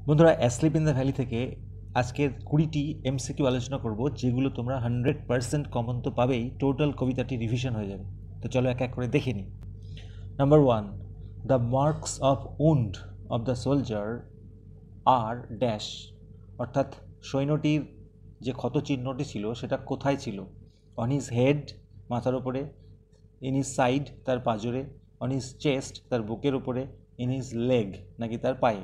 বন্ধুরা, asleep in the valley থেকে আজকের 20টি এমসিকিউ আলোচনা করব, যেগুলো তোমরা 100% কমন তো পাবেই, টোটাল কবিতাটি রিভিশন হয়ে যাবে। তো চলো এক এক করে দেখে নিই। Number 1, the marks of wound of the soldier আর ড্যাশ, অর্থাৎ সৈন্যটির যে ক্ষত চিহ্নটি ছিল সেটা কোথায় ছিল? অন হিজ হেড, মাথার উপরে; ইন হিজ সাইড, তার পাঁজরে; অন হিজ চেস্ট, তার বুকের উপরে; ইন হিজ লেগ, নাকি তার পায়ে।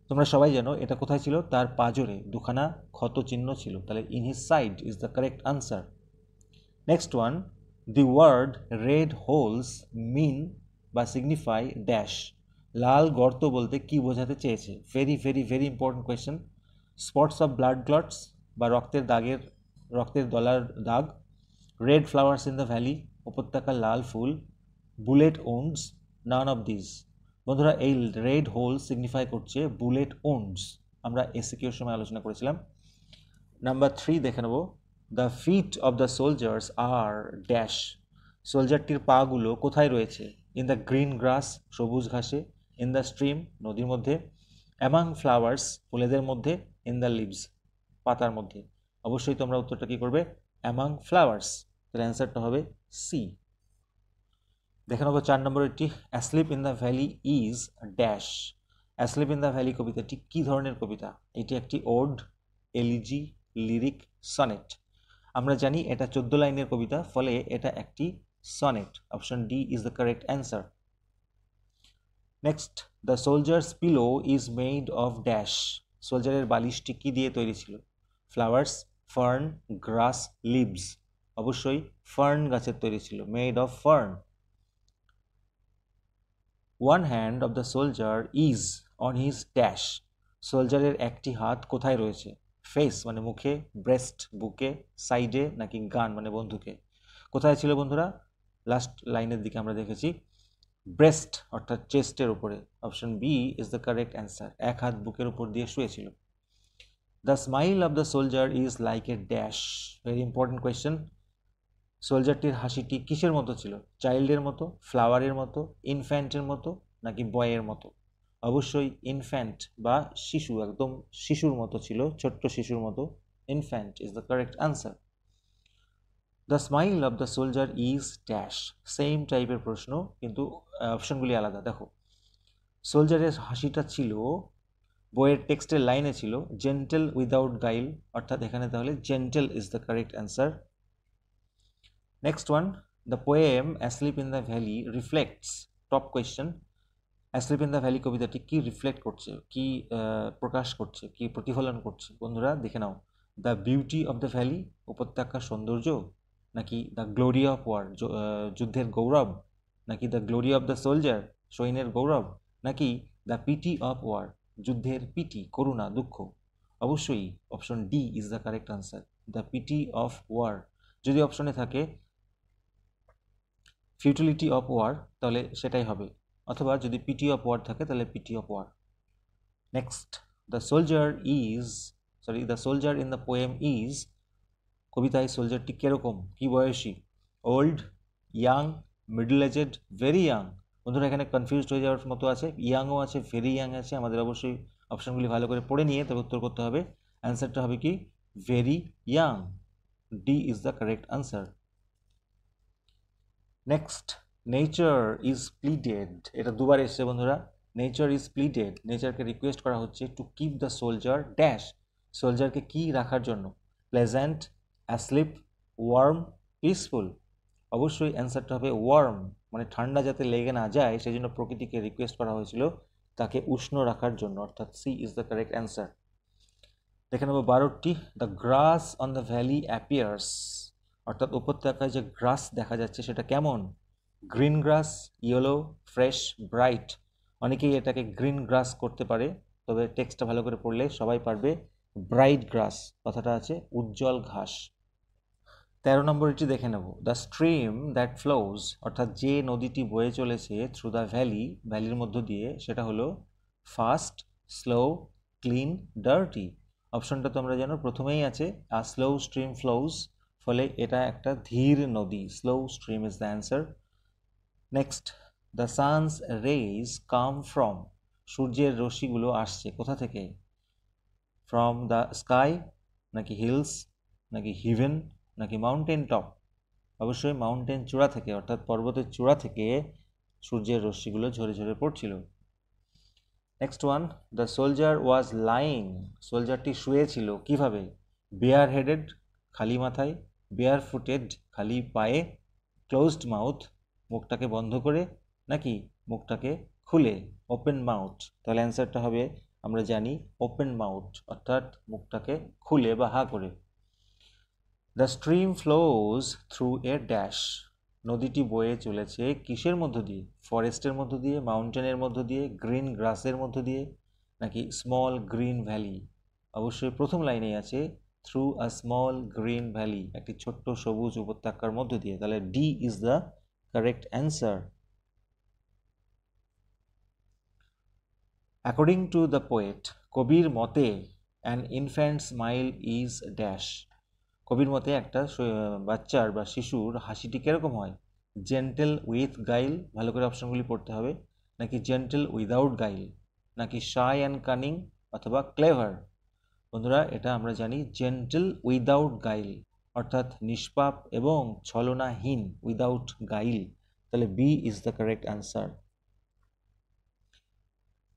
তোমরা সবাই জানো এটা কোথায় ছিল? তার পাঁজরে দুখানা ক্ষত চিহ্ন ছিল, তাহলে in his side is the correct answer. Next one, the word red holes mean বা সিগনিফাই ড্যাশ, লাল গর্ত বলতে কি বোঝাতে চেয়েছে? Very very very important question. Spots of blood clots বা রক্তের দলার দাগ; red flowers in the valley, উপত্যকার লাল ফুল; bullet wounds, none of this. বন্ধুরা, এই রেড হোল সিগনিফাই করছে বুলেট ওন্ডস, আমরা এসিকিউর সময় আলোচনা করেছিলাম। নাম্বার 3 দেখে নেব, the feet of the soldiers আর ড্যাশ, সোলজারটির পাগুলো কোথায় রয়েছে? ইন দ্য গ্রিন গ্রাস, সবুজ ঘাসে; ইন দ্য স্ট্রিম, নদীর মধ্যে; অ্যামাং ফ্লাওয়ার্স, ফুলেদের মধ্যে; ইন দ্য লিভস, পাতার মধ্যে। অবশ্যই তোমরা উত্তরটা কি করবে? Among flowers. তাহলে অ্যান্সারটা হবে সি। দেখে নেবো 4 নম্বরেরটি, asleep in the valley is dash, asleep in the valley কবিতাটি কি ধরনের কবিতা? এটি একটি ওড, এলিজি, লিরিক, সনেট। আমরা জানি এটা 14 লাইনের কবিতা, ফলে এটা একটি sonnet. Option D is the correct answer. Next, the soldier's pillow is made of dash, সোলজারের বালিশটি কি দিয়ে তৈরি ছিল? Flowers, fern, grass, leaves. অবশ্যই ফার্ন গাছের তৈরি ছিল, made of fern. One hand of the soldier is on his dash, সোলজারের একটি হাত কোথায় রয়েছে? ফেস মানে মুখে, ব্রেস্ট বুকে, সাইডে, নাকি গান মানে বন্দুকে। কোথায় ছিল বন্ধুরা? লাস্ট লাইনের দিকে আমরা দেখেছি ব্রেস্ট অর্থাৎ চেস্টের উপরে। Option B is the correct answer, এক হাত বুকের উপর দিয়ে শুয়েছিল। The smile of the soldier is like a dash, very important question. সোলজারটির হাসিটি কিসের মতো ছিল? চাইল্ডের মতো, ফ্লাওয়ারের মতো, ইনফ্যান্টের মতো, নাকি বয়ের মতো? অবশ্যই ইনফ্যান্ট বা শিশু, একদম শিশুর মতো ছিল, ছোট্ট শিশুর মতো। Infant is the correct answer. The smile of the soldier is dash, same টাইপের প্রশ্ন, কিন্তু অপশনগুলি আলাদা। দেখো, সোলজারের হাসিটা ছিল, বইয়ের টেক্সটের লাইনে ছিল জেন্টেল উইদাউট গাইল, অর্থাৎ এখানে তাহলে gentle is the correct answer. Next one, the poem asleep in the valley reflects, top question, asleep in the valley কবিতাটি কি রিফ্লেক্ট করছে, কি প্রকাশ করছে, কি প্রতিফলন করছে? বন্ধুরা দেখে নাও, the beauty of the valley, উপত্যকার সৌন্দর্য, নাকি দ্য গ্লোরি অফ ওয়ার, যুদ্ধের গৌরব, নাকি the glory of the soldier, সৈন্যের গৌরব, নাকি দ্য পিটি অফ ওয়ার, যুদ্ধের পিটি, করুণা, দুঃখ। অবশ্যই option D is the correct answer, the pity of war. যদি অপশনে থাকে ফিউটিলিটি অফ ওয়ার, তাহলে সেটাই হবে, অথবা যদি পিটি অফ ওয়ার থাকে তাহলে pity of war. Next, the soldier in the poem is, কবিতায় সোলজারটি কিরকম, কি বয়সী? Old, young, middle aged, very young. বন্ধুরা এখানে কনফিউজড হয়ে যাওয়ার মতো আছে, ইয়াংও আছে, ভেরি ইয়াং আছে। আমাদের অবশ্যই অপশনগুলি ভালো করে পড়ে নিয়ে তবে উত্তর করতে হবে। অ্যান্সারটা হবে কি? Very young. D is the correct answer. Next, nature is pleaded, এটা দুবার এসছে বন্ধুরা। নেচার ইজ প্লিডেড, নেচারকে রিকোয়েস্ট করা হচ্ছে to keep the soldier dash, সোলজারকে কি রাখার জন্য? Pleasant, asleep, warm, peaceful. অবশ্যই অ্যান্সারটা হবে ওয়ার্ম, মানে ঠান্ডা যাতে লেগে না যায় সেই জন্য প্রকৃতিকে রিকোয়েস্ট করা হয়েছিল তাকে উষ্ণ রাখার জন্য, অর্থাৎ C is the correct answer. দেখে নেব 12টি, the grass on the valley appears, অর্থাৎ উপত্যকায় যে গ্রাস দেখা যাচ্ছে সেটা কেমন? Green grass, yellow, fresh, bright. অনেকেই এটাকে গ্রিন গ্রাস করতে পারে, তবে টেক্সটটা ভালো করে পড়লে সবাই পারবে ব্রাইট গ্রাস, কথাটা আছে উজ্জ্বল ঘাস। 13 নম্বর এটি দেখে নেব, দ্য স্ট্রিম দ্যাট ফ্লোজ, অর্থাৎ যে নদীটি বয়ে চলেছে থ্রু দ্য ভ্যালি, ভ্যালির মধ্য দিয়ে, সেটা হলো ফাস্ট, স্লো, ক্লিন, ডার্টি। অপশনটা তোমরা জানো, প্রথমেই আছে আ স্লো স্ট্রিম ফ্লোজ, ফলে এটা একটা ধীর নদী, slow stream is the answer. Next, the sun's rays come from, সূর্যের রশ্মিগুলো আসছে কোথা থেকে? ফ্রম দ্য স্কাই, নাকি হিলস, নাকি হিভেন, নাকি মাউন্টেন টপ? অবশ্যই মাউন্টেন চূড়া থেকে, অর্থাৎ পর্বতের চূড়া থেকে সূর্যের রশ্মিগুলো ঝরে ঝরে পড়ছিল। Next one, the soldier was lying, সোলজারটি শুয়েছিল কিভাবে? বেয়ার হেডেড, খালি মাথায়, বেয়ার ফুটেড, খালি পায়ে, ক্লোজড মাউথ, মুখটাকে বন্ধ করে, নাকি মুখটাকে খুলে, ওপেন মাউথ? তাহলে অ্যান্সারটা হবে, আমরা জানি, ওপেন মাউথ, অর্থাৎ মুখটাকে খুলে বা হা করে। The stream flows through a dash, নদীটি বয়ে চলেছে কিসের মধ্য দিয়ে? ফরেস্টের মধ্য দিয়ে, মাউন্টেনের মধ্য দিয়ে, গ্রিন গ্রাসের মধ্য দিয়ে, নাকি স্মল গ্রিন ভ্যালি? অবশ্যই প্রথম লাইনেই আছে through a small green valley, একটি ছোট্ট সবুজ উপত্যকার মধ্য দিয়ে। তাহলে D is the correct answer. According to the poet, কবির মতে an infant smile is dash, কবির মতে একটা বাচ্চার বা শিশুর হাসিটি কিরকম হয়? জেন্টেল উইথ গাইল, ভালো করে অপশনগুলি পড়তে হবে, নাকি জেন্টেল উইদাউট গাইল, নাকি শাই অ্যান্ড কানিং, অথবা ক্লেভার? বন্ধুরা, এটা আমরা জানি জেন্টেল উইদাউট গাইল, অর্থাৎ নিষ্পাপ এবং ছলনাহীন, উইদাউট গাইল। তাহলে B is the correct answer.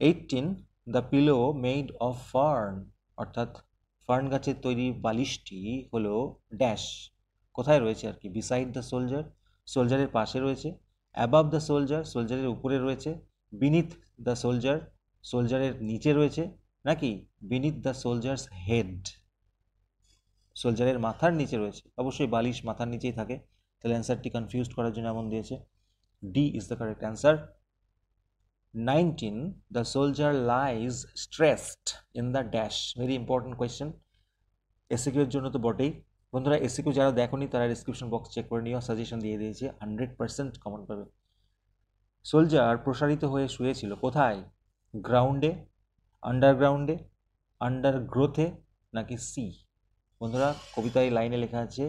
18, the pillow made of fern, অর্থাৎ ফার্ন গাছের তৈরি বালিশটি হলো ড্যাশ, কোথায় রয়েছে আর কি? বিসাইড দ্য সোলজার, সোলজারের পাশে রয়েছে, অ্যাবাভ দ্য সোলজার, সোলজারের উপরে রয়েছে, বিনিথ দ্য সোলজার, সোলজারের নিচে রয়েছে, নাকি বিনিথ দ্য সোলজার্স হেড, সোলজারের মাথার নিচে রয়েছে? অবশ্যই বালিশ মাথার নিচেই থাকে, তাহলে অ্যান্সারটি কনফিউজ করার জন্য এমন দিয়েছে। D is the correct answer. 19, the soldier lies stressed in the dash, very important question, SCQ এর জন্য তো বটেই। বন্ধুরা, এসিকিউ যারা দেখোনি তারা ডিসক্রিপশন বক্স চেক করে নিও, সাজেশন দিয়ে দিয়েছে, 100% কমন পাবে। সোলজার প্রসারিত হয়ে শুয়েছিল কোথায়? গ্রাউন্ডে, আন্ডারগ্রাউন্ডে, আন্ডারগ্রোথে, নাকি সি? বন্ধুরা, কবিতায় লাইনে লেখা আছে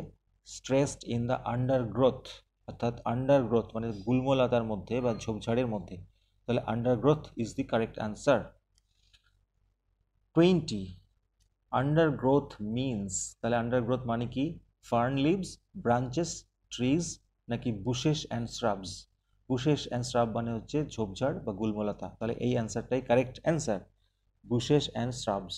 স্ট্রেসড ইন দ্য আন্ডারগ্রোথ, অর্থাৎ আন্ডারগ্রোথ মানে গুল্মলতার মধ্যে বা ঝোপঝাড়ের মধ্যে। তাহলে undergrowth is the correct answer. 20, undergrowth means, তাহলে আন্ডারগ্রোথ মানে কি? ফার্ন লিভস, ব্রাঞ্চেস, ট্রিজ, নাকি bushes and shrubs? Bushes and shrub মানে হচ্ছে ঝোপঝাড় বা গুল্মলতা, তাহলে এই অ্যান্সারটাই correct answer, bushes and shrubs.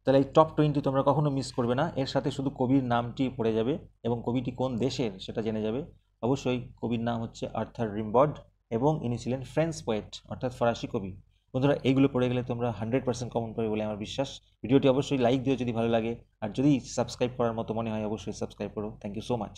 তাহলে এই টপ 20 তোমরা কখনো মিস করবে না, এর সাথে শুধু কবির নামটি পড়ে যাবে এবং কবিটি কোন দেশের সেটা জেনে যাবে। অবশ্যই কবির নাম হচ্ছে আর্থার রিমবড এবং ইনি ছিলেন ফ্রেঞ্চ পোয়েট, অর্থাৎ ফরাসি কবি। বন্ধুরা, এইগুলো পড়ে গেলে তোমরা 100% কমন পাবে বলে আমার বিশ্বাস। ভিডিওটি অবশ্যই লাইক দিও যদি ভালো লাগে, আর যদি সাবস্ক্রাইব করার মতো মনে হয় অবশ্যই সাবস্ক্রাইব করো। Thank you so much.